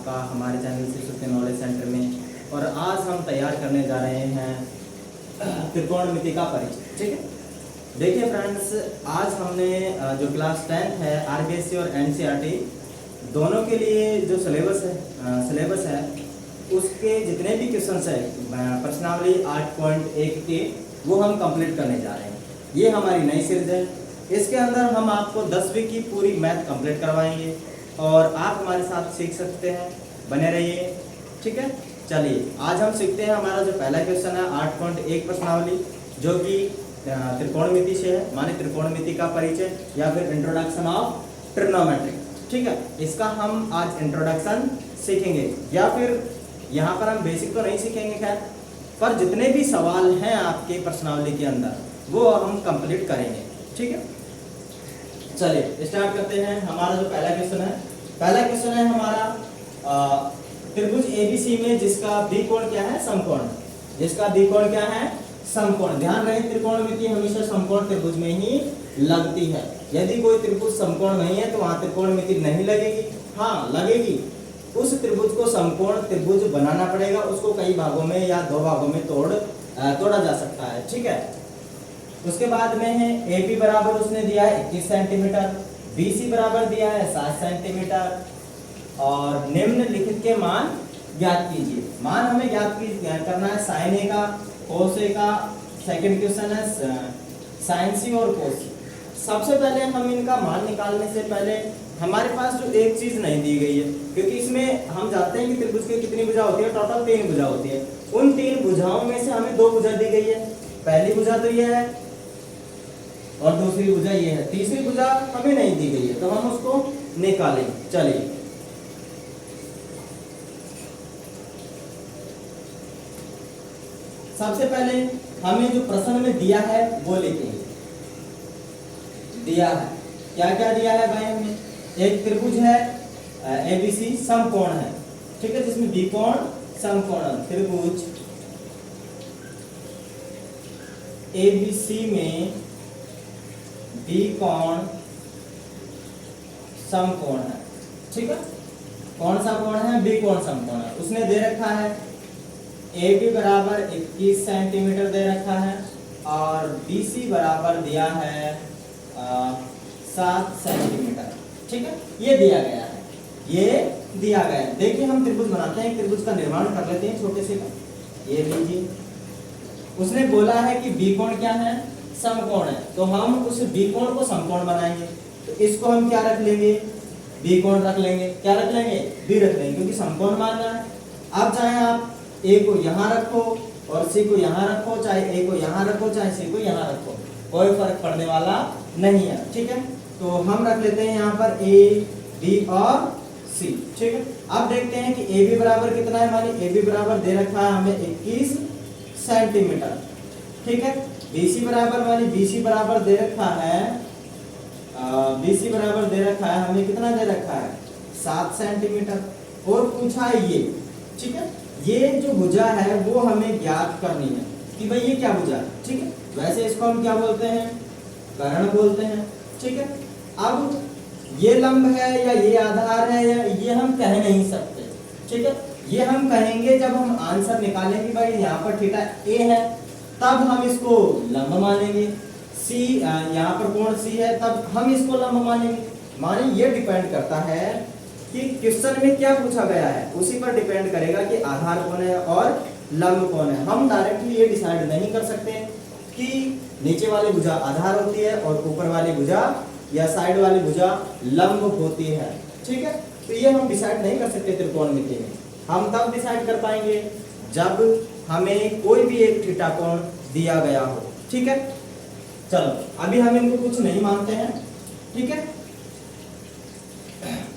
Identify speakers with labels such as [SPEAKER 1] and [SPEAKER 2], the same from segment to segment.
[SPEAKER 1] आपका हमारे channel शिशुते knowledge centre में। और आज हम तैयार करने जा रहे हैं त्रिकोणमिति का परिचय। ठीक है, देखिए फ्रेंड्स, आज हमने जो क्लास 10th है आरबीएससी और एनसीईआरटी दोनों के लिए जो सिलेबस है उसके जितने भी क्वेश्चंस है प्रश्नावली 8.1 के वो हम कंप्लीट करने जा रहे हैं। ये हमारी नई सीरीज है। इसके अंदर हम आपको 10वीं की पूरी मैथ कंप्लीट करवाएंगे और आप हमारे साथ सीख सकते हैं, बने रहिए। ठीक है, चलिए आज हम सीखते हैं। हमारा जो पहला क्वेश्चन है 8.1 प्रश्नावली जो कि त्रिकोणमिति से है, माने त्रिकोणमिति का परिचय या फिर इंट्रोडक्शन ऑफ ट्रिग्नोमेट्री। ठीक है, इसका हम आज इंट्रोडक्शन सीखेंगे या फिर यहाँ पर हम बेसिक तो नहीं सीखेंगे खैर, पर जितने भी सवाल हैं आपके प्रश्नावली के अंदर वो हम कंप्लीट करेंगे। ठीक है, चलिए स्टार्ट करते हैं। हमारा जो पहला क्वेश्चन है हमारा त्रिभुज एबीसी में जिसका बी कोण क्या है, समकोण। जिसका बी कोण क्या है, समकोण। ध्यान रहे त्रिकोणमिति हमेशा समकोण त्रिभुज में ही लगती है। यदि कोई त्रिभुज समकोण नहीं है तो वहां त्रिकोणमिति नहीं लगेगी। हाँ लगेगी, उस त्रिभुज को समकोण त्रिभुज बनाना पड़ेगा। उसको कई भागों में या 2 भागों में तोड़ा जा सकता है। ठीक है, उसके बाद में है ए बी बराबर उसने दिया है 21 सेंटीमीटर, बी सी बराबर दिया है 7 सेंटीमीटर और निम्नलिखित के मान ज्ञात कीजिए। मान हमें ज्ञात करना है साइन ए का, कोस ए का। सेकंड क्वेश्चन है साइन सी और कोस सी। सबसे पहले हम इनका मान निकालने से पहले हमारे पास जो एक चीज नहीं दी गई है, क्योंकि इसमें हम जानते हैं कि त्रिभुज की कितनी भुजा होती है, टोटल 3 भुजा होती है। उन 3 भुजाओं में से हमें 2 भुजा दी गई है। पहली भुजा तो यह है और दूसरी भुजा ये है। तीसरी भुजा हमें नहीं दी गई है तो हम उसको निकालें। चलिए सबसे पहले हमें जो प्रश्न में दिया है वो लिखेंगे। दिया है क्या क्या दिया है भाई, हमें एक त्रिभुज है एबीसी समकोण है। ठीक है, जिसमें बी कोण समकोण। त्रिभुज एबीसी में बी कोण समकोण है। ठीक है, कौन सा कोण है, बी कोण समकोण है। उसने दे रखा है ए बी बराबर 21 सेंटीमीटर दे रखा है और बी सी बराबर दिया है 7 सेंटीमीटर। ठीक है, ये दिया गया है, ये दिया गया है। देखिए हम त्रिभुज बनाते हैं, त्रिभुज का निर्माण कर लेते हैं छोटे से का। ये लीजिए, उसने बोला है कि बी कोण क्या है, समकोण है, तो हम उस बी कोण को समकोण बनाएंगे। तो इसको हम क्या रख लेंगे, बी कोण रख लेंगे। क्या रख लेंगे, बी रख लेंगे, क्योंकि समकोण मानना है। अब चाहे आप ए को यहाँ रखो और सी को यहाँ रखो, चाहे ए को यहाँ रखो चाहे सी को यहाँ रखो, कोई फर्क पड़ने वाला नहीं है। ठीक है, तो हम रख लेते हैं यहाँ पर ए बी और सी। ठीक है, अब देखते हैं कि ए बी बराबर कितना है। हमारी ए बी बराबर दे रखा है हमें 21 सेंटीमीटर। ठीक है, बी सी बराबर हमारी बी सी बराबर दे रखा है हमें कितना दे रखा है, 7 सेंटीमीटर। और पूछा है ये। ठीक है, ये जो भुजा है वो हमें ज्ञात करनी है कि भाई ये क्या भुजा है। ठीक है, वैसे इसको हम क्या बोलते हैं, कर्ण बोलते हैं। ठीक है, अब ये लंब है या ये आधार है या ये हम कह नहीं सकते। ठीक है, ये हम कहेंगे जब हम आंसर निकालेंगे। भाई यहाँ पर थीटा ए है तब हम इसको लंब मानेंगे। सी यहाँ पर कोण सी है तब हम इसको लंब मानेंगे। माने ये डिपेंड करता है कि क्वेश्चन में क्या पूछा गया है, उसी पर डिपेंड करेगा कि आधार कौन है और लंब कौन है। हम डायरेक्टली ये डिसाइड नहीं कर सकते कि नीचे वाली भुजा आधार होती है और ऊपर वाली भुजा या साइड वाली भुजा लंब होती है। ठीक है, तो ये हम डिसाइड नहीं कर सकते त्रिकोणमिति में। हम तब डिसाइड कर पाएंगे जब हमें कोई भी एक थीटा कोण दिया गया हो। ठीक है, चलो अभी हम इनको कुछ नहीं मानते हैं। ठीक है,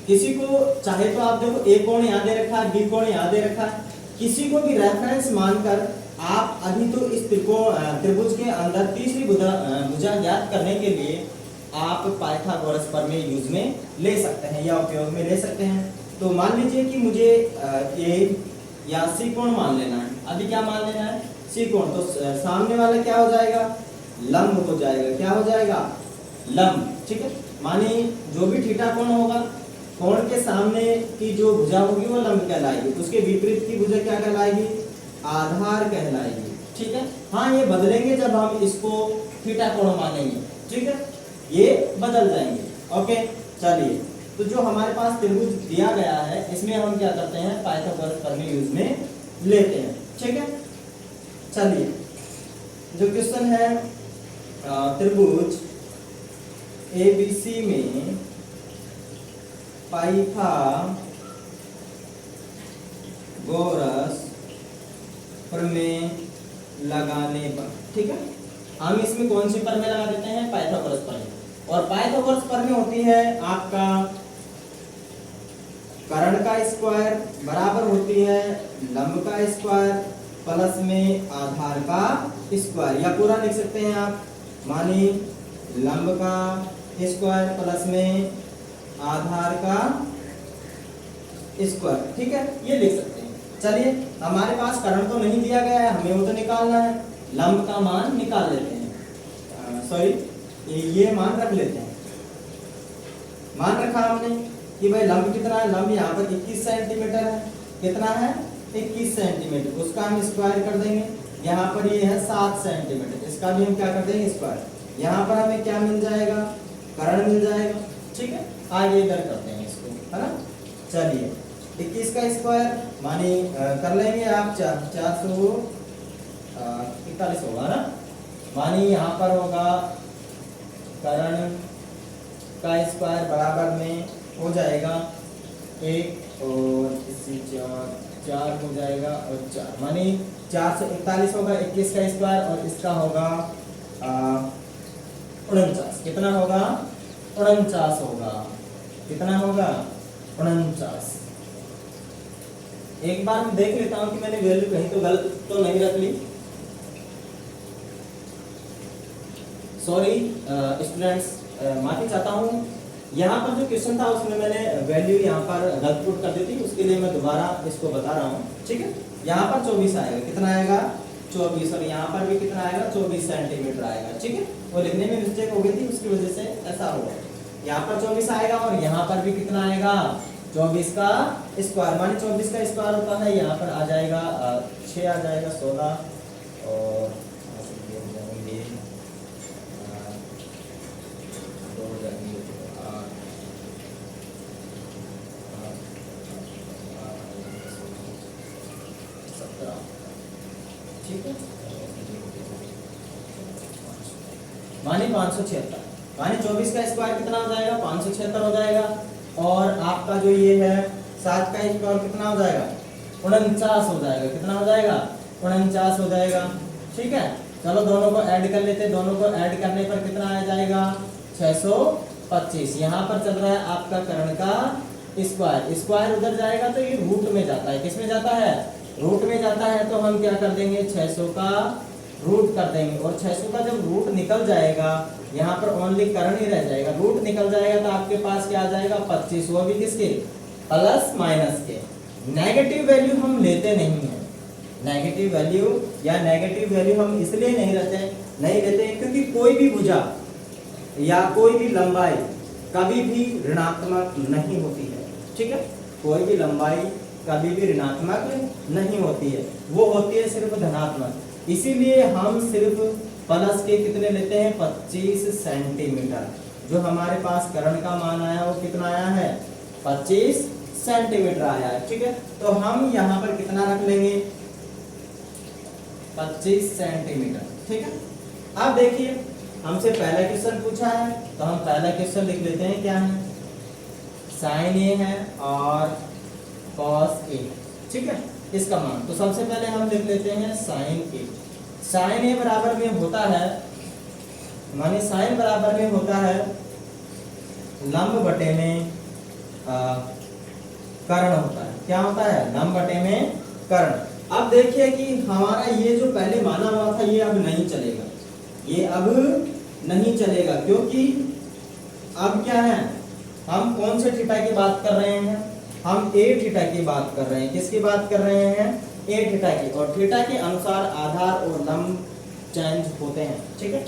[SPEAKER 1] किसी को चाहे तो आप देखो ए कोण यहाँ दे रखा है, बी कोण यहाँ दे रखा है, किसी को भी रेफरेंस मानकर आप अभी तो इस त्रिभुज के अंदर तीसरी भुजा ज्ञात करने के लिए आप पाइथागोरस प्रमेय यूज में ले सकते हैं या उपयोग में ले सकते हैं। तो मान लीजिए कि मुझे ए या सी कोण मान लेना है। अभी क्या मान लेना है, सी कोण। तो सामने वाला क्या हो जाएगा, लंब हो जाएगा। क्या हो जाएगा, लंब। ठीक है, माने जो भी थीटा कोण होगा कोण के सामने की जो भुजा होगी वो लंब कहलाएगी, उसके विपरीत की भुजा क्या कहलाएगी, आधार कहलाएगी। ठीक है, हाँ ये बदलेंगे जब हम इसको थीटा कोण मानेंगे। ठीक है, ये बदल जाएंगे। ओके, चलिए, तो जो हमारे पास त्रिभुज दिया गया है इसमें हम क्या करते हैं, पाइथागोरस प्रमेय यूज में लेते हैं। ठीक है, चलिए, जो क्वेश्चन है त्रिभुज एबीसी में पाइथागोरस प्रमेय लगाने पर, ठीक है, हम इसमें कौन सी प्रमेय लगा देते हैं, पाइथागोरस प्रमेय। और पाइथागोरस प्रमेय होती है आपका कर्ण का स्क्वायर बराबर होती है लंब का स्क्वायर प्लस में आधार का स्क्वायर, या पूरा लिख सकते हैं आप, मानी लंब का स्क्वायर प्लस में आधार का स्क्वायर। ठीक है, ये लिख सकते हैं। चलिए, हमारे पास कर्ण तो नहीं दिया गया है, हमें वो तो निकालना है, लंब का मान निकाल लेते हैं, सॉरी ये मान रख लेते हैं। मान रखा हमने कि भाई लंब कितना है, लंब यहाँ पर 21 सेंटीमीटर है, कितना है 21 सेंटीमीटर, उसका हम स्क्वायर कर देंगे। यहाँ पर ये है 7 सेंटीमीटर, इसका भी हम क्या कर देंगे स्क्वायर। यहाँ पर हमें क्या मिल जाएगा, कर्ण मिल जाएगा। ठीक है, आगे इधर करते हैं इसको, है ना। चलिए, 21 का स्क्वायर मानी कर लेंगे आप 441 होगा ना, मानी यहाँ पर होगा कर्ण का स्क्वायर बराबर में हो जाएगा 1 और इसी 4 हो जाएगा और 4 मानी 441 होगा 21 का स्क्वायर, और इसका होगा 49, कितना होगा 49 होगा, कितना होगा 49। एक बार मैं देख लेता हूं कि मैंने वैल्यू कहीं तो गलत तो नहीं रख ली, सॉरी स्टूडेंट्स, माफी चाहता हूं। यहाँ पर जो क्वेश्चन था उसमें मैंने वैल्यू यहाँ पर गलत पुट कर दी थी, उसके लिए मैं दोबारा इसको बता रहा हूँ। ठीक है, यहाँ पर 24 आएगा, कितना आएगा 24, और यहाँ पर भी कितना आएगा 24 सेंटीमीटर आएगा। ठीक है, वो लिखने में मिस्टेक हो गई थी, उसकी वजह से ऐसा हुआ। यहाँ पर 24 आएगा और यहाँ पर भी कितना आएगा 24 का स्क्वायर, माने 24 का स्क्वायर होता है, यहाँ पर आ जाएगा 6 आ जाएगा 16, और ठीक है, माने 576, माने 24 का स्क्वायर कितना हो जाएगा 576 हो जाएगा, और आपका जो ये है 7 का स्क्वायर कितना हो जाएगा 49 हो जाएगा, कितना हो जाएगा 49 हो जाएगा। ठीक है, चलो दोनों को ऐड कर लेते हैं, दोनों को ऐड करने पर कितना आ जाएगा 625। यहाँ पर चल रहा है आपका कर्ण का स्क्वायर, स्क्वायर उधर जाएगा तो ये रूट में जाता है, किस में जाता है रूट में जाता है, तो हम क्या कर देंगे 600 का रूट कर देंगे, और 600 का जब रूट निकल जाएगा यहाँ पर ओनली कर्ण ही रह जाएगा, रूट निकल जाएगा तो आपके पास क्या आ जाएगा 25, वो भी किसके प्लस माइनस के। नेगेटिव वैल्यू हम लेते नहीं है, नेगेटिव वैल्यू या नेगेटिव वैल्यू हम इसलिए नहीं लेते क्योंकि कोई भी भुजा या कोई भी लंबाई कभी भी ऋणात्मक नहीं होती है। ठीक है, कोई भी लंबाई कभी भी ऋणात्मक नहीं होती है, वो होती है सिर्फ धनात्मक। इसीलिए हम सिर्फ प्लस के कितने लेते हैं 25 सेंटीमीटर। जो हमारे पास कर्ण का मान आया वो कितना आया है 25 सेंटीमीटर आया है। ठीक है, तो हम यहाँ पर कितना रख लेंगे 25 सेंटीमीटर। ठीक है, अब देखिए हमसे पहला क्वेश्चन पूछा है, तो हम पहला क्वेश्चन लिख लेते हैं, क्या है साइन ए है और कॉस ए। ठीक है, इसका मान तो सबसे पहले हम लिख लेते हैं साइन ए। साइन ए बराबर में होता है, माने साइन बराबर में होता है लंब बटे में कर्ण होता है। क्या होता है लंब बटे में कर्ण। अब देखिए कि हमारा ये जो पहले माना हुआ था ये अब नहीं चलेगा, ये अब नहीं चलेगा, क्योंकि अब क्या है हम कौन से थीटा की बात कर रहे हैं, हम ए थीटा की बात कर रहे हैं। किसकी बात कर रहे हैं ए थीटा की, और थीटा के अनुसार आधार और लंब चेंज होते हैं। ठीक है,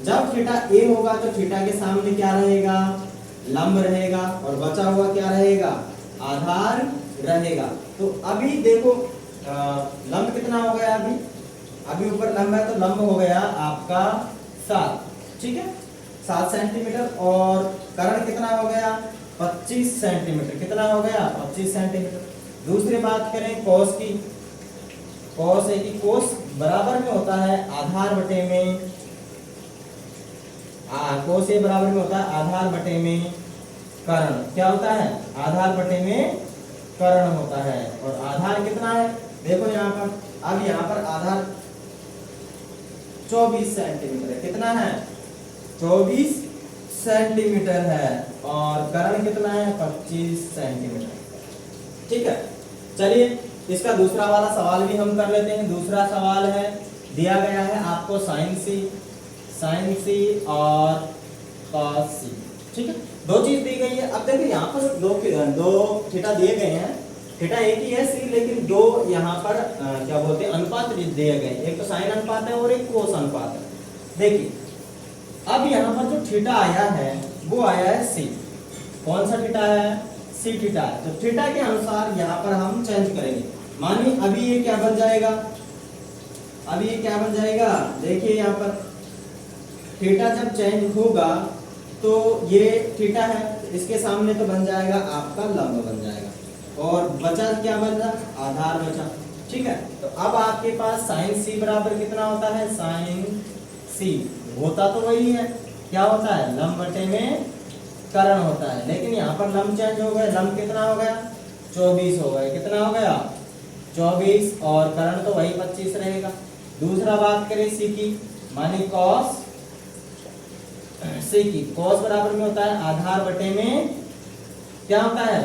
[SPEAKER 1] जब थीटा ए होगा तो थीटा के सामने क्या रहेगा लंब रहेगा और बचा हुआ क्या रहेगा, आधार रहेगा। तो अभी देखो लंब कितना हो गया, अभी ऊपर लंब है तो लंब हो गया आपका 7, ठीक है 7 सेंटीमीटर, और कर्ण कितना हो गया 25 सेंटीमीटर, कितना हो गया 25 सेंटीमीटर। दूसरी बात करें कोस की, कोस है कि कोस बराबर में होता है आधार बटे में, कोस ए बराबर में होता है आधार बटे में कर्ण, क्या होता है आधार बटे में कर्ण होता है। और आधार कितना है देखो यहाँ पर, अब यहाँ पर आधार 24 सेंटीमीटर है, कितना है 24 सेंटीमीटर है, और कर्ण कितना है 25 सेंटीमीटर, ठीक है। चलिए इसका दूसरा वाला सवाल भी हम कर लेते हैं। दूसरा सवाल है, दिया गया है आपको साइन सी और कॉस सी, ठीक है, दो चीज दी गई है। अब देखिए यहाँ पर दो थीटा दिए गए हैं, थीटा एक ही है सी, लेकिन दो यहाँ पर क्या बोलते हैं अनुपात दिए गए, एक तो साइन अनुपात है और एक कोस अनुपात है। देखिए अब यहाँ पर जो थीटा आया है वो आया है सी, कौन सा थीटा है सी थीटा है, तो थीटा के अनुसार यहाँ पर हम चेंज करेंगे। मानिए अभी ये क्या बन जाएगा, अभी ये क्या बन जाएगा, देखिए यहाँ पर थीटा जब चेंज होगा तो ये थीटा है, इसके सामने तो बन जाएगा आपका लंब बन जाएगा, और बचा क्या बचा आधार बचा, ठीक है। तो अब आपके पास साइन सी बराबर कितना होता है, साइन सी होता तो वही है, क्या होता है लंब बटे में कर्ण होता है, लेकिन यहाँ पर लंब चेंज हो गया, लंब कितना हो गया 24 हो गया, कितना हो गया 24, और कर्ण तो वही 25 रहेगा। दूसरा बात करें सी की, माने कॉस सी की, कॉस बराबर में होता है आधार बटे में क्या होता है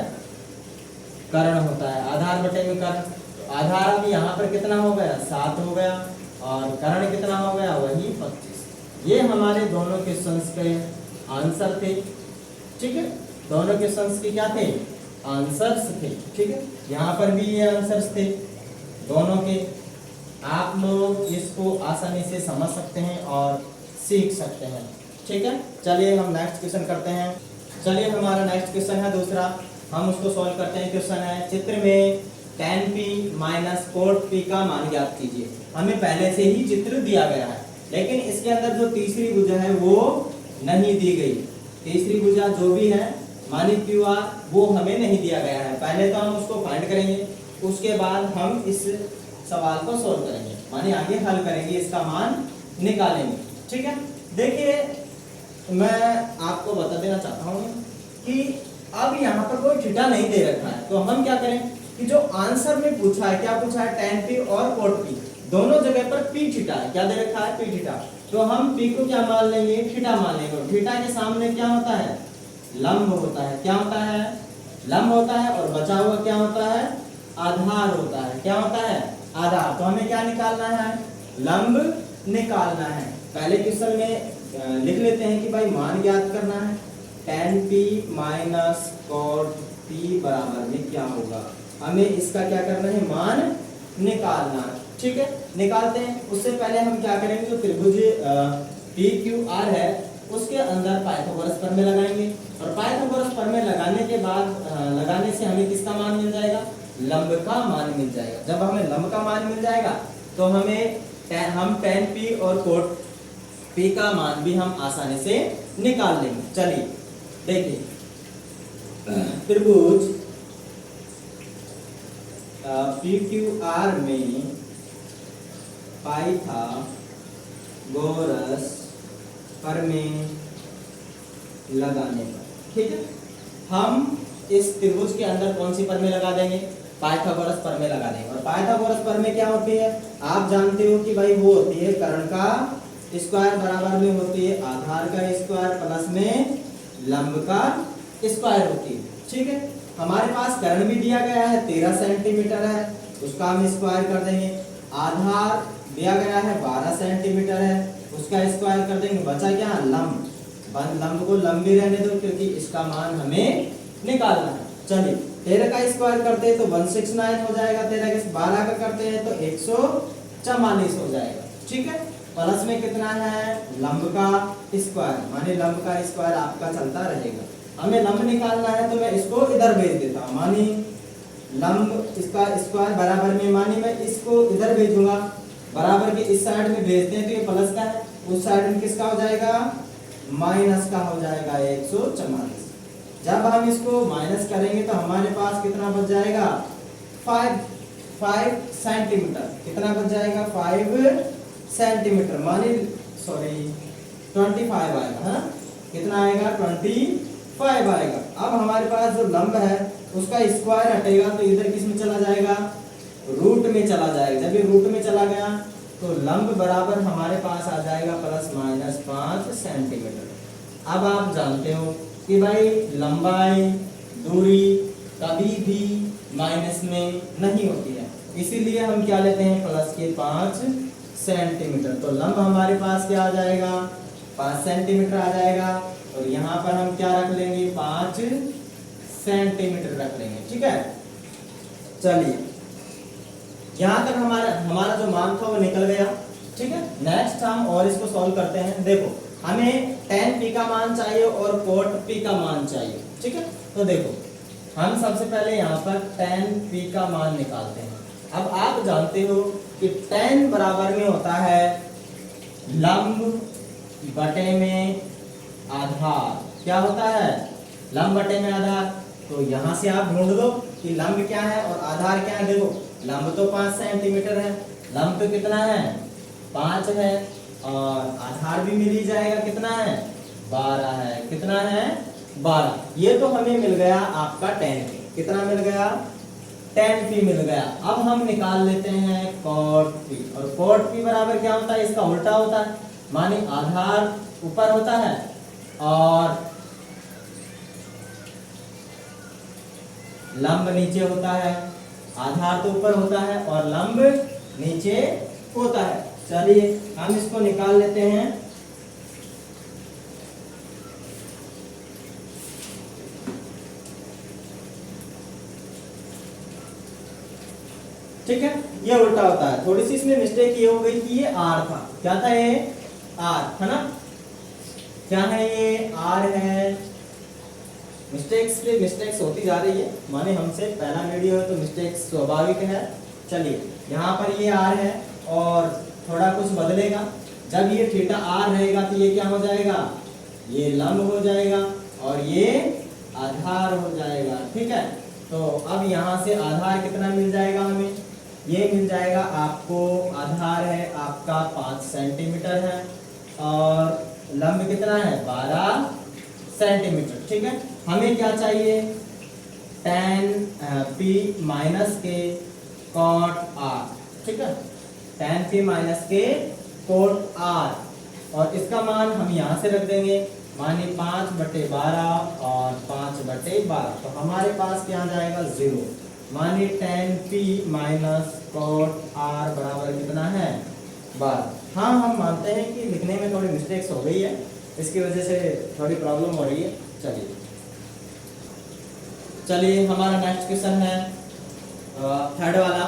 [SPEAKER 1] कर्ण होता है, आधार बटे में कर्ण। आधार अब यहाँ पर कितना हो गया 7 हो गया, और कर्ण कितना हो गया वही 25। ये हमारे दोनों क्वेश्चंस के आंसर थे, ठीक है, दोनों क्वेश्चंस के क्या थे आंसर्स थे, ठीक है। यहाँ पर भी ये आंसर्स थे दोनों के, आप लोग इसको आसानी से समझ सकते हैं और सीख सकते हैं, ठीक है। चलिए हम नेक्स्ट क्वेश्चन करते हैं। चलिए हमारा नेक्स्ट क्वेश्चन है दूसरा, हम उसको सॉल्व करते हैं। क्वेश्चन है चित्र में tan p minus cot p का मान ज्ञात कीजिए। हमें पहले से ही चित्र दिया गया है, लेकिन इसके अंदर जो तीसरी भुजा है वो नहीं दी गई, तीसरी भुजा जो भी है मानी क्यू आर वो हमें नहीं दिया गया है। पहले तो हम उसको फाइंड करेंगे, उसके बाद हम इस सवाल को सोल्व करेंगे, माने आगे हल करेंगे, इसका मान निकालेंगे, ठीक है। देखिए मैं आपको बता देना चाहता हूँ कि अब यहाँ पर कोई थीटा नहीं दे रखा है, तो हम क्या करें कि जो आंसर में पूछा है, क्या पूछा है tan p और cot p, दोनों जगह पर p थीटा है, क्या दे रखा है p थीटा, तो हम p को क्या मान लेंगे थीटा मान लेंगे। थीटा के सामने क्या होता है लंब होता है, क्या होता है लंब होता है, और बचा हुआ क्या होता है आधार होता है, क्या होता है आधार। तो हमें क्या निकालना है लंब निकालना है। पहले क्वेश्चन में लिख लेते हैं कि भाई मान ज्ञात करना है, tan p minus cot p बराबर में क्या होगा, हमें इसका क्या करना है मान निकालना है, ठीक है। निकालते हैं, उससे पहले हम क्या करेंगे, जो त्रिभुज PQR है उसके अंदर पाइथागोरस प्रमेय लगाएंगे, और पाइथागोरस प्रमेय लगाने के बाद लगाने से हमें किसका मान मिल जाएगा लंब का मान मिल जाएगा। जब हमें लंब का मान मिल जाएगा तो हम tan p और cot p का मान भी हम आसानी से निकाल लेंगे। चलिए देखिए त्रिभुज PQR में पाइथागोरस प्रमेय लगाने पर, ठीक है, हम इस त्रिभुज के अंदर कौन सी प्रमेय लगा देंगे पाइथागोरस प्रमेय लगा देंगे। और पाइथागोरस प्रमेय क्या होती है आप जानते हो कि भाई वो होती है कर्ण का स्क्वायर बराबर में होती है आधार का स्क्वायर प्लस में लंब का स्क्वायर होती है, ठीक है। हमारे पास कर्ण भी दिया गया है 13 सेंटीमीटर है, उसका हम स्क्वायर कर देंगे। आधार दिया गया है 12 सेंटीमीटर है, उसका स्क्वायर कर देंगे। बचा क्या लंब, लंब को लंबी रहने दो क्योंकि इसका मान हमें निकालना है। चलिए 13 का स्क्वायर करते हैं तो 169 हो जाएगा, 13 के 12 का करते हैं तो 144 हो जाएगा, ठीक है। प्लस में कितना है लंब का स्क्वायर, माने लंब का स्क्वायर आपका चलता रहेगा। हमें लंब निकालना है तो मैं इसको इधर भेज देता हूँ, मानी लंब इसका स्क्वायर बराबर में, मानी मैं इसको इधर भेजूंगा, बराबर के इस साइड में भेजते हैं तो ये प्लस का है, उस साइड में किसका हो जाएगा, माइनस का हो जाएगा 144। जब हम इसको माइनस करेंगे तो हमारे पास कितना बच जाएगा, 5 सेंटीमीटर, कितना बच जाएगा 5 सेंटीमीटर, मानी सॉरी 25 आएगा, है ना, कितना आएगा 25 आएगा। अब हमारे पास जो लंब है उसका स्क्वायर हटेगा तो इधर किस में चला जाएगा, रूट में चला जाएगा। जब ये रूट में चला गया तो लंब बराबर हमारे पास आ जाएगा ±5 सेंटीमीटर। अब आप जानते हो कि भाई लंबाई दूरी कभी भी माइनस में नहीं होती है, इसीलिए हम क्या लेते हैं +5 सेंटीमीटर। तो लंब हमारे पास क्या आ जाएगा, 5 सेंटीमीटर आ जाएगा, और यहाँ पर हम क्या रख लेंगे, 5 सेंटीमीटर रख लेंगे, ठीक है। चलिए यहाँ तक हमारा जो मान था वो निकल गया, ठीक है। नेक्स्ट हम और इसको सॉल्व करते हैं। देखो हमें tan p का मान चाहिए और cot p का मान चाहिए, ठीक है। तो देखो हम सबसे पहले यहाँ पर tan p का मान निकालते हैं। अब आप जानते हो कि tan बराबर में होता है लंब बटे में आधार। क्या होता है, लंब बटे में आधार। तो यहाँ से आप ढूंढ लो कि लंब क्या है और आधार क्या है। देखो लंब तो 5 सेंटीमीटर है, लंब तो कितना है 5 है, और आधार भी मिल ही जाएगा, कितना है 12 है, कितना है 12। ये तो हमें मिल गया आपका tan p, कितना मिल गया tan p मिल गया। अब हम निकाल लेते हैं cot p, और cot p बराबर क्या होता है, इसका उल्टा होता है, माने आधार ऊपर होता है और लंब नीचे होता है। आधार तो ऊपर होता है और लंब नीचे होता है। चलिए हम इसको निकाल लेते हैं। ठीक है, ये उल्टा होता है। थोड़ी सी इसमें मिस्टेक ये हो गई कि ये आर था, क्या था ये आर, है ना, क्या है ये आर है। मिस्टेक्स होती जा रही है, माने हमसे पहला वीडियो है तो मिस्टेक्स स्वाभाविक है। चलिए यहाँ पर ये आर है और थोड़ा कुछ बदलेगा। जब ये थीटा आर रहेगा तो ये क्या हो जाएगा, ये लंब हो जाएगा और ये आधार हो जाएगा, ठीक है। तो अब यहाँ से आधार कितना मिल जाएगा हमें, ये मिल जाएगा आपको, आधार है आपका 5 सेंटीमीटर है और लंब कितना है 12 सेंटीमीटर, ठीक है। हमें क्या चाहिए, tan p माइनस के cot r, ठीक है, tan p माइनस के cot r, और इसका मान हम यहाँ से रख देंगे, माने 5/12 और 5/12। तो हमारे पास क्या आ जाएगा 0, माने tan p minus cot r बराबर कितना है 12। हाँ हम मानते हैं कि लिखने में थोड़ी मिस्टेक्स हो गई है, इसकी वजह से थोड़ी प्रॉब्लम हो रही है। चलिए हमारा नेक्स्ट क्वेश्चन है थर्ड वाला।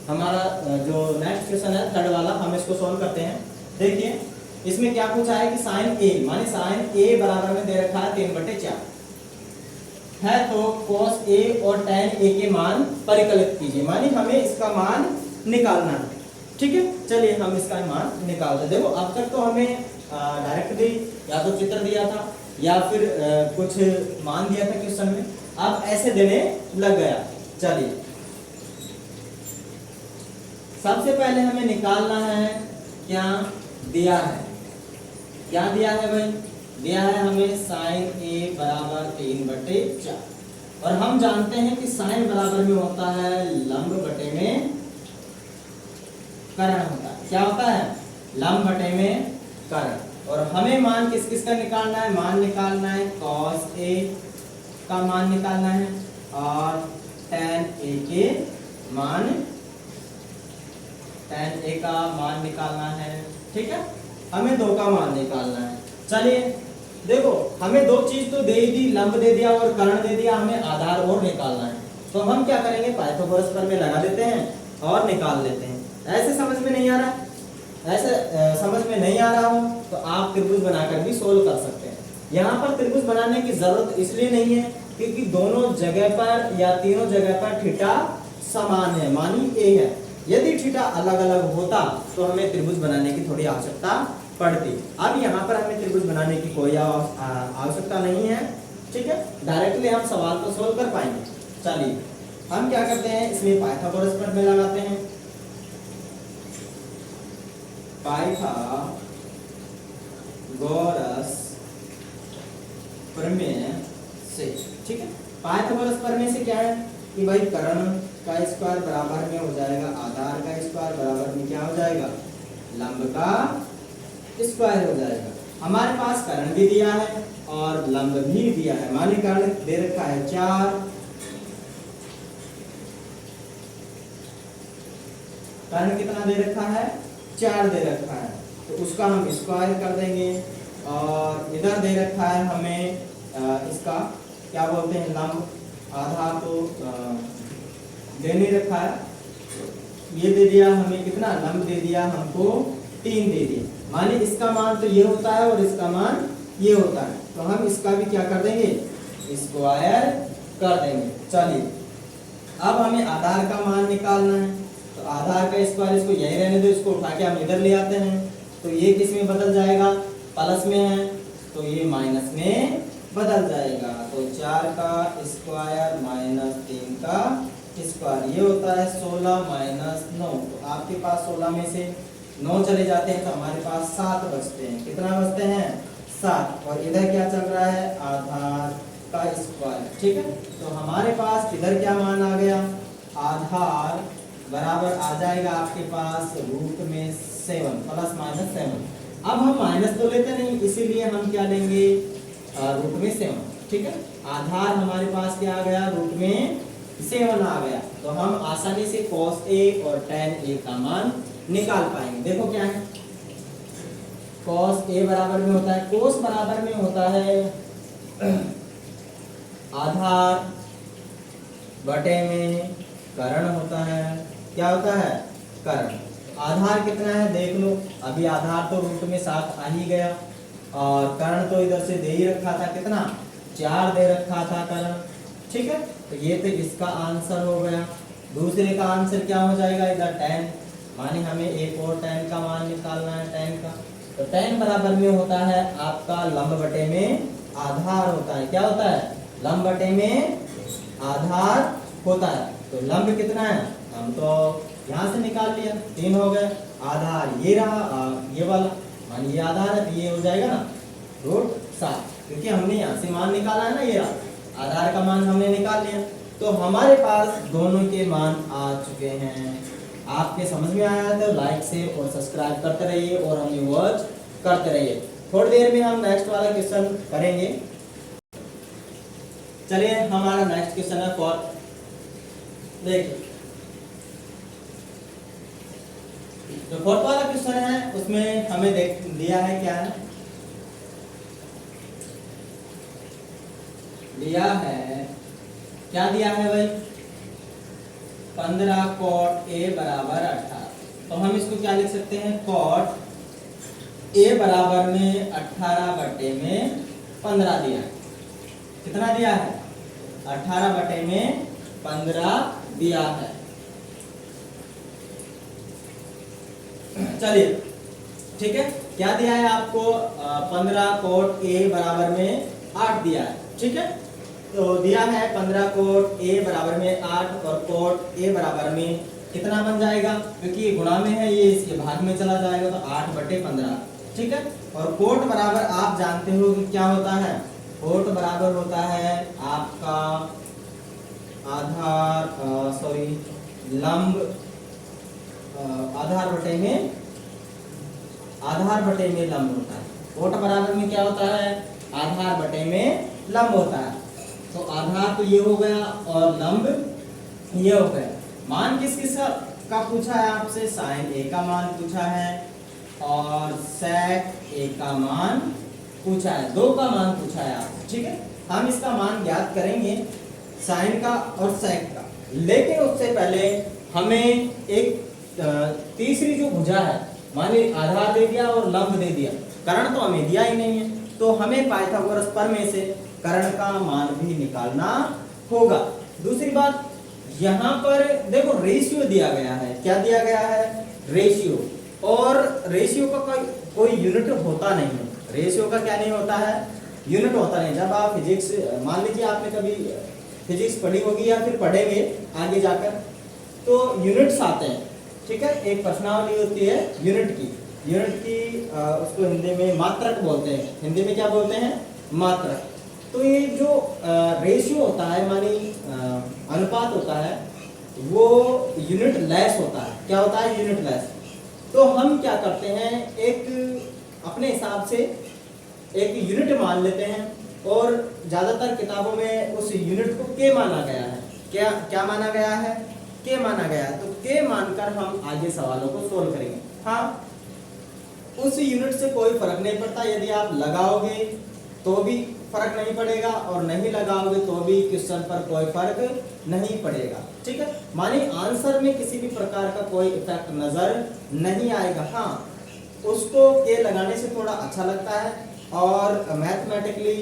[SPEAKER 1] हमारा जो नेक्स्ट क्वेश्चन है थर्ड वाला, हम इसको सॉल्व करते हैं। देखिए इसमें क्या पूछा है कि sin a, माने sin a बराबर में दे रखा है 3/4 है, तो cos a और tan a के मान परिकलित कीजिए, माने हमें इसका मान निकालना है, ठीक है। चलिए हम इसका मान निकालते हैं। देखो अब तक तो हमें डायरेक्ट भी या तो चित्र दिया था या फिर कुछ मान दिया था क्वेश्चन में, अब ऐसे देने लग गया। चलिए सबसे पहले हमें निकालना है, क्या दिया है, क्या दिया है भाई, दिया है हमें sin a बराबर 3/4, और हम जानते हैं कि sin बराबर में होता है लंब बटे में कर्ण होता है। क्या होता है, लंब बटे में कर्ण। और हमें मान किस किस का निकालना है, मान निकालना है cos a का मान निकालना है और tan a के मान, tan a का मान निकालना है, ठीक है। हमें 2 का मान निकालना है। चलिए देखो हमें 2 चीज तो दे ही दी, लंब दे दिया और कर्ण दे दिया, हमें आधार और निकालना है। तो हम क्या करेंगे, पाइथागोरस प्रमेय लगा देते हैं और निकाल लेते हैं। ऐसे समझ में नहीं आ रहा, ऐसे समझ में नहीं आ रहा हो तो आप त्रिभुज बनाकर भी सोल्व कर सकते हैं। यहाँ पर त्रिभुज बनाने की जरूरत इसलिए नहीं है क्योंकि दोनों जगह पर या तीनों जगह पर थीटा समान है, मानी ए है। यदि थीटा अलग अलग होता तो हमें त्रिभुज बनाने की थोड़ी आवश्यकता पड़ती। अब यहाँ पर हमें त्रिभुज बनाने की कोई आवश्यकता नहीं है, ठीक है। डायरेक्टली हम सवाल को सोल्व कर पाएंगे। चलिए हम क्या करते हैं, इसमें पाइथागोरस प्रमेय लगाते हैं। पाइथागोरस प्रमेय से, ठीक है। पाइथागोरस प्रमेय से क्या है कि भाई कर्ण का स्क्वायर बराबर में हो जाएगा आधार का स्क्वायर बराबर में क्या हो जाएगा, लंब का स्क्वायर हो जाएगा। हमारे पास कर्ण भी दिया है और लंब भी दिया है। माने कर्ण दे रखा है 4, कर्ण कितना दे रखा है, 4 दे रखा है, तो उसका हम स्क्वायर कर देंगे। और इधर दे रखा है हमें इसका क्या बोलते हैं, लंब। आधार तो दे नहीं रखा है, ये दे दिया हमें कितना, लंब दे दिया हमको 3 दे दिया। माने इसका मान तो ये होता है और इसका मान ये होता है, तो हम इसका भी क्या कर देंगे, स्क्वायर कर देंगे। चलिए अब हमें आधार का मान निकालना है, तो आधार का स्क्वायर, इसको यही रहने दो, इसको उठा के हम इधर ले आते हैं, तो ये किस में बदल जाएगा, प्लस में है तो ये माइनस में बदल जाएगा। तो 4 का स्क्वायर माइनस 3 का स्क्वायर, ये होता है 16 माइनस 9। तो आपके पास 16 में से 9 चले जाते हैं तो हमारे पास 7 बचते हैं। कितना बचते हैं, 7। और इधर क्या चल रहा है, आधार का स्क्वायर, ठीक है। तो हमारे पास इधर क्या मान आ गया, आधार बराबर आ जाएगा आपके पास रूट में 7 प्लस माइनस 7। अब हम माइनस तो लेते नहीं, इसीलिए हम क्या लेंगे, रूट में 7, ठीक है। आधार हमारे पास क्या आ गया, रूट में 7 आ गया, तो हम आसानी से cos a और tan a का मान निकाल पाएंगे। देखो क्या है, cos a बराबर में होता है, cos बराबर में होता है आधार बटे में कर्ण होता है। क्या होता है, कर्ण। आधार कितना है देख लो, अभी आधार तो रूट में 7 आ ही गया, और कर्ण तो इधर से दे ही रखा था, कितना, 4 दे रखा था कर्ण, ठीक है। तो ये तो इसका आंसर हो गया। दूसरे का आंसर क्या हो जाएगा, इधर tan, माने हमें एक और tan का मान निकालना है, tan का। तो tan बराबर में होता है आपका लंब बटे में आधार होता है। क्या होता है, लंब बटे में आधार होता है। तो लंब कितना है, हम तो यहाँ से निकाल लिया, 3 हो गए। आधार ये रहा, ये वाला मान, ये आधार है तो ये हो जाएगा ना रूट 7, क्योंकि हमने यहाँ से मान निकाला है ना, ये रहा आधार का मान हमने निकाल लिया। तो हमारे पास दोनों के मान आ चुके हैं। आपके समझ में आया तो लाइक शेयर और सब्सक्राइब करते रहिए और हमें वॉच करते रहिए। थोड़ी देर में हम नेक्स्ट वाला क्वेश्चन करेंगे। चलिए हमारा नेक्स्ट क्वेश्चन है फोर्थ। देखिए जो फोर्थ वाला क्वेश्चन है उसमें हमें दिया है, क्या है, दिया है, क्या दिया है भाई, 15 cot a बराबर 18। तो हम इसको क्या लिख सकते हैं, cot a बराबर में 18 बटे में 15 दिया है। कितना दिया है, 18 बटे में 15 दिया है। चलिए ठीक है, क्या दिया है आपको, 15 cot a बराबर में 8 दिया है, ठीक है। तो दिया है 15 cot a बराबर में 8 और cot a बराबर में कितना बन जाएगा, क्योंकि ये गुणा में है, ये इसके भाग में चला जाएगा, तो 8 बटे 15, ठीक है। और cot बराबर आप जानते हो कि क्या होता है, cot बराबर होता है आपका आधार लंब, आधार बटे में लंब होता है। cot बराबर में क्या होता है, आधार बटे में लंब होता है। तो आधार तो ये हो गया और लंब ये हो गया। मान किस किस का पूछा है आपसे, sin a का मान पूछा है और sec a का मान पूछा है, 2 का मान पूछा है आपसे, ठीक है। हम इसका मान ज्ञात करेंगे sin का और sec का, लेकिन उससे पहले हमें एक तीसरी जो भुजा है माने आधार दे दिया और लंब दे दिया, कर्ण तो हमें दिया ही नहीं है, तो हमें पाइथागोरस प्रमेय से कर्ण का मान भी निकालना होगा। दूसरी बात, यहाँ पर देखो रेशियो दिया गया है, क्या दिया गया है, रेशियो, और रेशियो का कोई यूनिट होता नहीं है, रेशियो का क्या नहीं होता है, यूनिट होता नहीं। जब आप फिजिक्स, मान लीजिए आपने कभी फिजिक्स पढ़ी होगी या फिर पढ़ेंगे आगे जाकर, तो यूनिट्स आते हैं, ठीक है, एक प्रश्नावली होती है यूनिट की, उसको हिंदी में मात्रक बोलते हैं, हिंदी में क्या बोलते हैं, मात्रक। तो ये जो रेशियो होता है, मानी अनुपात होता है, वो यूनिट लेस होता है, क्या होता है, यूनिट लेस। तो हम क्या करते हैं, एक अपने हिसाब से एक यूनिट मान लेते हैं, और ज्यादातर किताबों में उस यूनिट को के माना गया है, क्या माना गया है, के माना गया है। तो के मानकर हम आगे सवालों को सोल्व करेंगे। हाँ, उस यूनिट से कोई फर्क नहीं पड़ता, यदि आप लगाओगे तो भी फर्क नहीं पड़ेगा और नहीं लगाओगे तो भी क्वेश्चन पर कोई फर्क नहीं पड़ेगा, ठीक है। माने आंसर में किसी भी प्रकार का कोई इफेक्ट नजर नहीं आएगा। हाँ, उसको के लगाने से थोड़ा अच्छा लगता है और मैथमेटिकली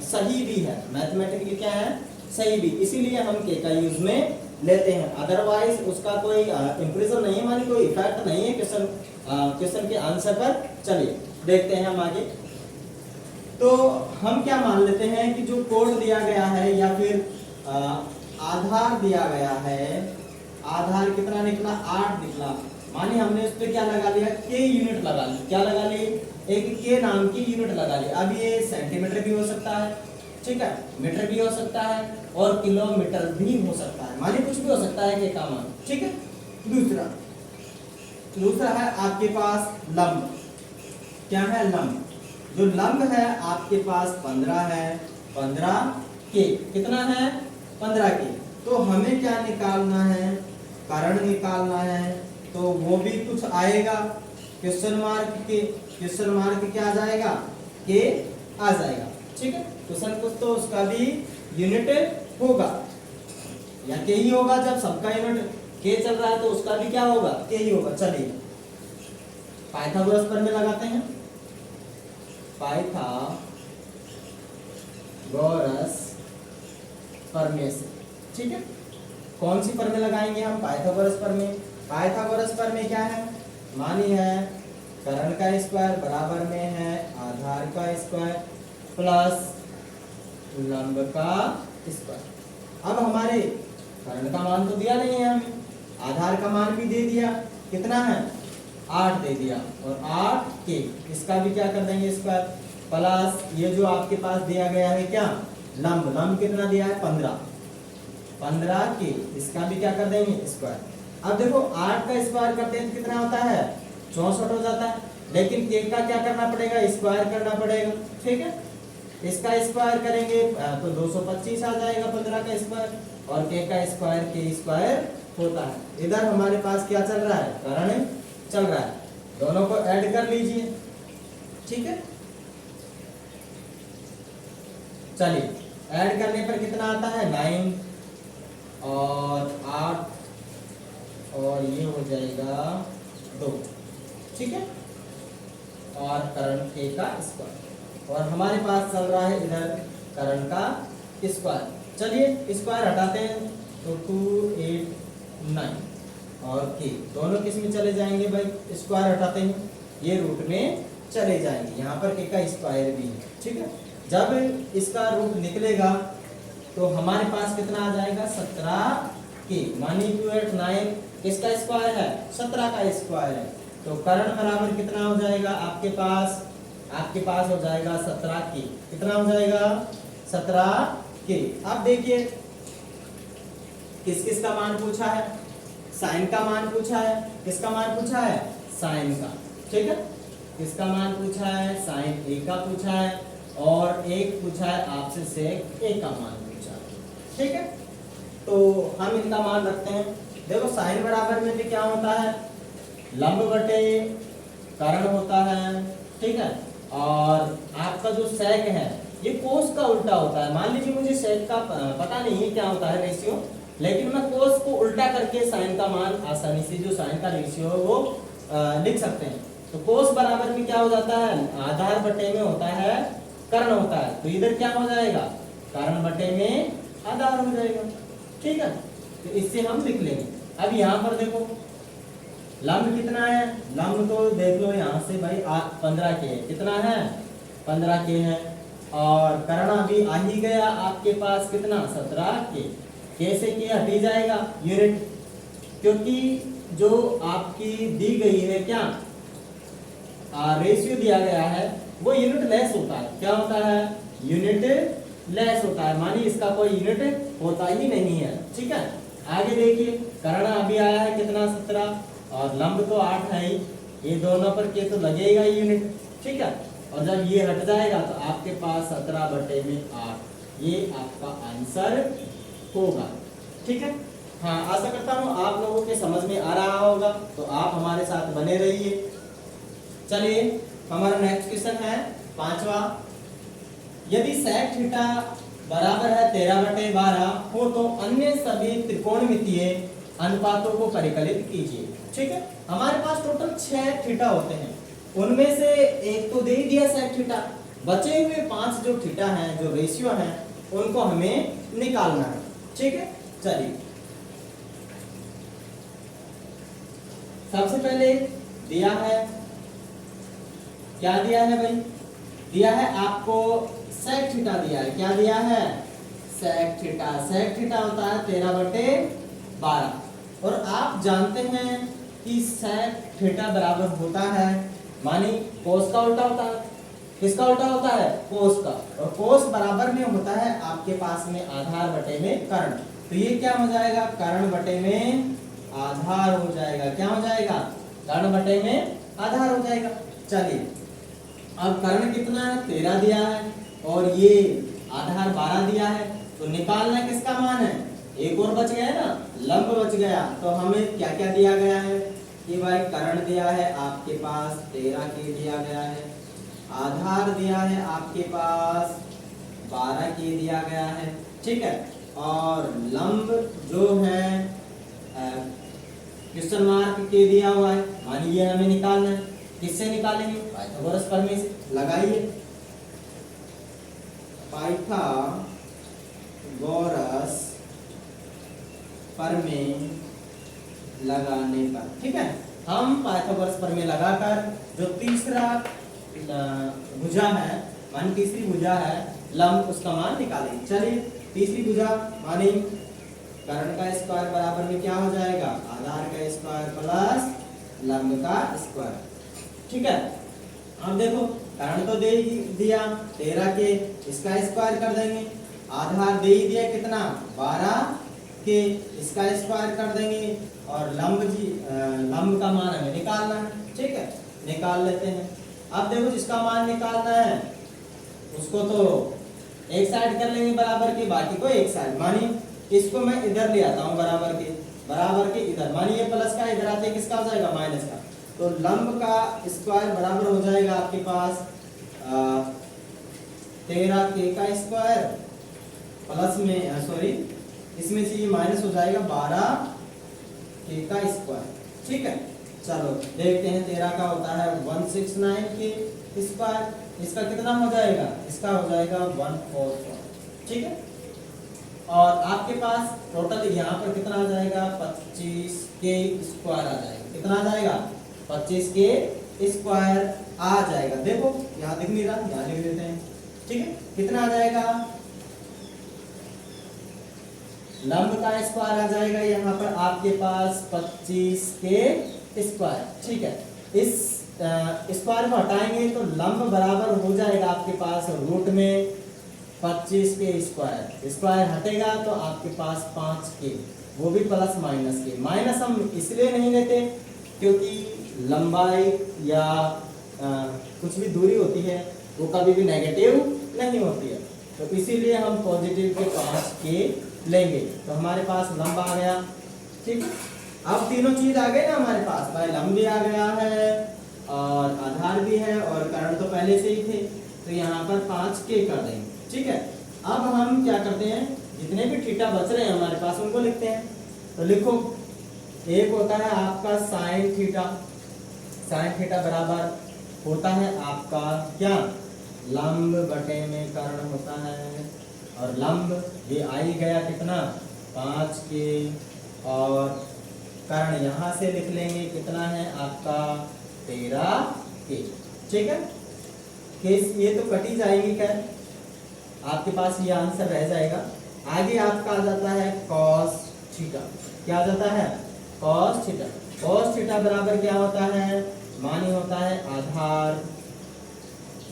[SPEAKER 1] सही भी है, मैथमेटिकली क्या है, सही भी, इसीलिए हम के का यूज में लेते हैं। अदरवाइज उसका कोई इंप्रेशन नहीं है, मानी कोई इफेक्ट नहीं है क्वेश्चन के आंसर पर। चलिए देखते हैं हम आगे। तो हम क्या मान लेते हैं कि जो कोड दिया गया है या फिर आधार दिया गया है, आधार कितना निकला, 8 निकला, माने हमने उस पर क्या लगा लिया, के यूनिट लगा ली, क्या लगा ली, एक के नाम की यूनिट लगा ली। अब ये सेंटीमीटर भी हो सकता है, ठीक है, मीटर भी हो सकता है और किलोमीटर भी हो सकता है, माने कुछ भी हो सकता है के का मान, ठीक है। दूसरा है आपके पास लंब, क्या है, लंब। जो लंब है आपके पास 15 है, 15 के, कितना है, 15 के। तो हमें क्या निकालना है, कर्ण निकालना है, तो वो भी कुछ आएगा, क्वेश्चन मार्क के, क्वेश्चन मार्क क्या आ जाएगा, के आ जाएगा, ठीक है। क्वेश्चन कुछ तो उसका भी यूनिट होगा या के ही होगा, जब सबका यूनिट के चल रहा है तो उसका भी क्या होगा, के ही होगा। चलिए पाइथागोरस प्रमेय लगाते हैं, पाइथागोरस प्रमेय से, ठीक है। कौन सी प्रमेय लगाएंगे हम, पाइथागोरस प्रमेय। पाइथागोरस प्रमेय क्या है, मानी है कर्ण का स्क्वायर बराबर में है आधार का स्क्वायर प्लस लंब का स्क्वायर। अब हमारे कर्ण का मान तो दिया नहीं है हमें, आधार का मान भी दे दिया, कितना है, 8 दे दिया, और 8 के, इसका भी क्या कर देंगे, स्क्वायर प्लस ये जो आपके पास दिया गया है क्या, लंब, लंब कितना दिया है, 15 के, इसका भी क्या कर देंगे, स्क्वायर। अब देखो 8 का स्क्वायर करते हैं तो कितना होता है, 64 हो जाता है, लेकिन के का क्या करना पड़ेगा, स्क्वायर करना पड़ेगा, ठीक है। इसका स्क्वायर करेंगे तो 225 आ जाएगा, 15 का स्क्वायर, और के का स्क्वायर के स्क्वायर होता है। इधर हमारे पास क्या चल रहा है, कर्ण चल रहा है, दोनों को ऐड कर लीजिए, ठीक है। चलिए ऐड करने पर कितना आता है, 9 और 8 और ये हो जाएगा 2, ठीक है, और कर्ण के का स्क्वायर, और हमारे पास चल रहा है इधर कर्ण का स्क्वायर। चलिए स्क्वायर हटाते हैं तो 2 8 9 और के दोनों किस में चले जाएंगे भाई, स्क्वायर हटाते हैं ये रूट में चले जाएंगे, यहाँ पर के का स्क्वायर भी है, ठीक है। जब इसका रूट निकलेगा तो हमारे पास कितना आ जाएगा, 17 के, मानी 2 8 9 किसका स्क्वायर है, 17 का स्क्वायर है, तो कर्ण बराबर कितना हो जाएगा आपके पास हो जाएगा 17 के, कितना हो जाएगा, 17 के। अब देखिए किस किस का मान पूछा है, साइन का मान पूछा है, किसका मान पूछा है, साइन का, ठीक है। किसका मान पूछा है, साइन ए का पूछा है, और एक पूछा है आपसे सेक ए का मान पूछा है, ठीक है। तो हम इनका मान रखते हैं। देखो साइन बराबर में भी क्या होता है, लंब बटे कर्ण होता है, ठीक है, और आपका जो सेक है ये कोस का उल्टा होता है। मान लीजिए मुझे सेक का पता नहीं है क्या होता है रेशियो, लेकिन मैं कोस को उल्टा करके साइन का मान आसानी से, जो साइन का रेशियो है वो लिख सकते हैं। तो कोस बराबर में क्या हो जाता है, आधार बटे में होता है कर्ण होता है, तो इधर क्या हो जाएगा, कर्ण बटे में आधार हो जाएगा। ठीक है, तो इससे हम लिख लेंगे। अब यहाँ पर देखो लंब कितना है, लंब तो देख लो यहाँ से भाई 15 के है, कितना है 15 के है, और कर्ण अभी आ ही गया आपके पास कितना 17 के, कैसे के हटी जाएगा यूनिट, क्योंकि जो आपकी दी गई है क्या रेशियो दिया गया है वो यूनिट लेस होता है, क्या होता है यूनिट लेस होता है, मानिए इसका कोई यूनिट होता ही नहीं है। ठीक है, आगे देखिए कर्ण अभी आया है कितना 17 और लंब तो 8 है ही, ये दोनों पर के तो लगेगा यूनिट। ठीक है, और जब ये हट जाएगा तो आपके पास 17 बटे में 8, ये आपका आंसर होगा। ठीक है, हाँ आशा करता हूँ आप लोगों के समझ में आ रहा होगा, तो आप हमारे साथ बने रहिए। चलिए हमारा नेक्स्ट क्वेश्चन है 5वां, यदि sec थीटा बराबर है 13/12 हो तो अन्य सभी त्रिकोणमितीय अनुपातों को परिकलित कीजिए। ठीक है, हमारे पास टोटल 6 थीटा होते हैं, उनमें से एक तो दे ही दिया sec थीटा, बचे हुए 5 जो थीटा हैं जो रेशियो हैं उनको हमें निकालना है। ठीक है, चलिए सबसे पहले दिया है, क्या दिया है भाई, दिया है आपको sec थीटा दिया है, क्या दिया है sec थीटा, sec थीटा होता है 13/12, और आप जानते हैं कि sec थीटा बराबर होता है मानी cos का उल्टा होता है, किसका उल्टा होता है cos का, और cos बराबर में होता है आपके पास में आधार बटे में कर्ण, तो ये क्या हो जाएगा कर्ण बटे में आधार हो जाएगा, क्या हो जाएगा कर्ण बटे में आधार हो जाएगा। चलिए अब कर्ण कितना है 13 दिया है और ये आधार 12 दिया है, तो निकालना किसका मान है, एक और बच गया ना लंब बच गया, तो हमें क्या क्या दिया गया है कि भाई कर्ण दिया है आपके पास 13 के दिया गया है, आधार दिया है आपके पास 12 के दिया गया है। ठीक है, और लंब जो है क्वेश्चन मार्क के दिया हुआ है, मानिए हमें निकालना है, किससे निकालेंगे पाइथागोरस प्रमेय से, लगाइए पाइथागोरस प्रमेय लगाने पर। ठीक है, हम पाइथागोरस प्रमेय लगाकर जो तीसरा भुजा है मान तीसरी भुजा है लंब उसका मान निकालेंगे। चलिए तीसरी भुजा माने कर्ण का स्क्वायर बराबर में क्या हो जाएगा आधार का स्क्वायर प्लस लंब का स्क्वायर। ठीक है, अब देखो कर्ण तो दे ही दिया 13 के, इसका स्क्वायर कर देंगे, आधार दे ही दिया कितना 12 के, इसका स्क्वायर कर देंगे, और लंब का मान हमें निकालना है। ठीक है, निकाल लेते हैं। अब देखो जिसका मान निकालना है उसको तो एक साइड कर लेंगे बराबर के, बाकी को एक साइड, मानिए इसको मैं इधर ले आता हूँ बराबर के इधर, मानिए प्लस का इधर आते किसका हो जाएगा माइनस का, तो लंब का स्क्वायर बराबर हो जाएगा आपके पास 13 के का स्क्वायर प्लस में सॉरी इसमें से ये माइनस हो जाएगा 12 के का स्क्वायर। ठीक है, चलो देखते हैं 13 का होता है 169 के स्क्वायर, इसका कितना हो जाएगा, इसका हो जाएगा 144। ठीक है, और आपके पास टोटल यहाँ पर कितना आ जाएगा 25 के स्क्वायर आ जाएगा, कितना आ जाएगा 25 के स्क्वायर आ जाएगा। देखो यहाँ दिख नहीं रहा, यहाँ लिख देते हैं। ठीक है, कितना आ जाएगा लंब का स्क्वायर आ जाएगा यहाँ पर आपके पास 25 के स्क्वायर। ठीक है, इस स्क्वायर को हटाएंगे तो लंब बराबर हो जाएगा आपके पास रूट में 25 के स्क्वायर, स्क्वायर हटेगा तो आपके पास 5 के, वो भी प्लस माइनस के। माइनस हम इसलिए नहीं लेते क्योंकि लंबाई या कुछ भी दूरी होती है वो कभी भी नेगेटिव नहीं होती है, तो इसीलिए हम पॉजिटिव के 5 के लेंगे, तो हमारे पास लंब आ गया। ठीक, अब तीनों चीज आ गए ना हमारे पास, भाई लंब भी आ गया है और आधार भी है और कर्ण तो पहले से ही थे, तो यहाँ पर 5 के कर देंगे। ठीक है, अब हम क्या करते हैं जितने भी थीटा बच रहे हैं हमारे पास उनको लिखते हैं, तो लिखो एक होता है आपका साइन थीटा, साइन थीटा बराबर होता है आपका क्या, लंब बटे में कर्ण होता है। और लंब ये आ ही गया कितना, 5 के, और कर्ण यहाँ से लिख लेंगे कितना है आपका 13 के। ठीक है, केस ये तो कट ही जाएगी, क्या आपके पास ये आंसर रह जाएगा। आगे आपका आ जाता है cos थीटा। क्या आ जाता है, cos थीटा। cos थीटा बराबर क्या होता है, मानी होता है आधार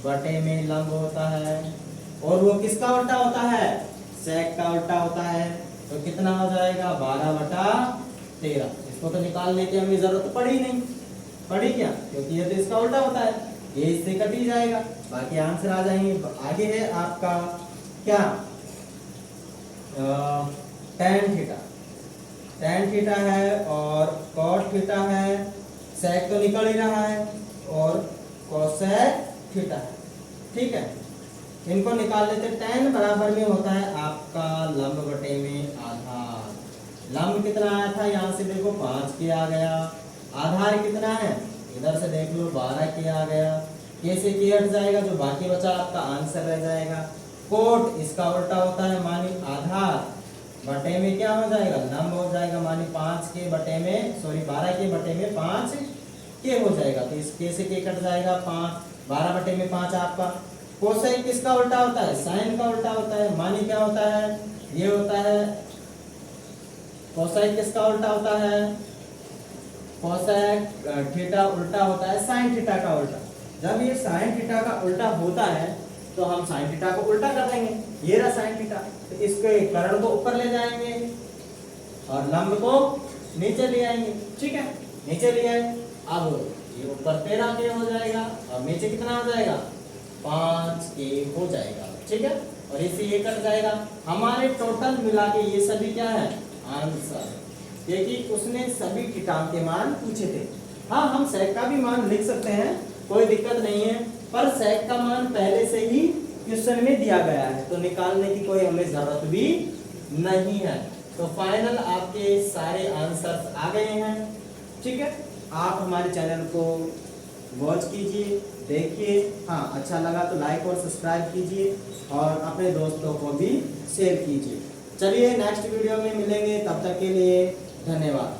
[SPEAKER 1] बटे में लंब होता है, और वो किसका उल्टा होता है, sec का उल्टा होता है। तो कितना हो जाएगा 12/13। इसको तो निकालने की हमें जरूरत पड़ी नहीं, पड़ी क्या, क्योंकि ये तो इसका उल्टा होता है, ये इससे कट ही जाएगा, बाकी आंसर आ जाएंगे। आगे है आपका क्या, tan थीटा। tan थीटा है और cot थीटा है, sec तो निकल ही रहा है, और cosec थीटा है। ठीक है, इनको निकाल लेते। tan बराबर में होता है आपका लंब बटे में आधार। लंब कितना आया था, यहाँ से देखो 5 के आ गया, आधार कितना है, इधर से देख लो 12 के आ गया, के से के हट जाएगा, जो बाकी बचा आपका आंसर रह जाएगा। कोट इसका उल्टा होता है, मानी आधार बटे में क्या हो जाएगा, लंब हो जाएगा, मानी 5 के बटे में, सॉरी 12 के बटे में 5 के हो जाएगा, तो इस के से के कट जाएगा, 12 बटे में 5 आपका। कोसाइन किसका उल्टा होता है, साइन का उल्टा होता है, मानी क्या होता है, ये होता है कोसाइन किसका उल्टा होता है, कोसेक थीटा उल्टा होता है साइन थीटा का उल्टा। जब ये साइन थीटा का उल्टा होता है तो हम साइन थीटा को उल्टा कर देंगे, ये रहा साइन थीटा, तो इसके कर्ण को ऊपर ले जाएंगे और लंब को नीचे ले आएंगे। ठीक है, नीचे ले आए, अब ये ऊपर 13 के हो जाएगा और नीचे कितना हो जाएगा 5 के हो जाएगा। ठीक है, और इसे ये कट जाएगा, हमारे टोटल मिला के ये सभी क्या है आंसर, क्योंकि उसने सभी थीटा के मान पूछे थे। हाँ, हम सेक का भी मान लिख सकते हैं, कोई दिक्कत नहीं है, पर सेक का मान पहले से ही क्वेश्चन में दिया गया है, तो निकालने की कोई हमें जरूरत भी नहीं है। तो फाइनल आपके सारे आंसर आ गए हैं। ठीक है, आप हमारे चैनल को वॉच कीजिए, देखिए, हाँ अच्छा लगा तो लाइक और सब्सक्राइब कीजिए और अपने दोस्तों को भी शेयर कीजिए। चलिए नेक्स्ट वीडियो में मिलेंगे, तब तक के लिए धन्यवाद।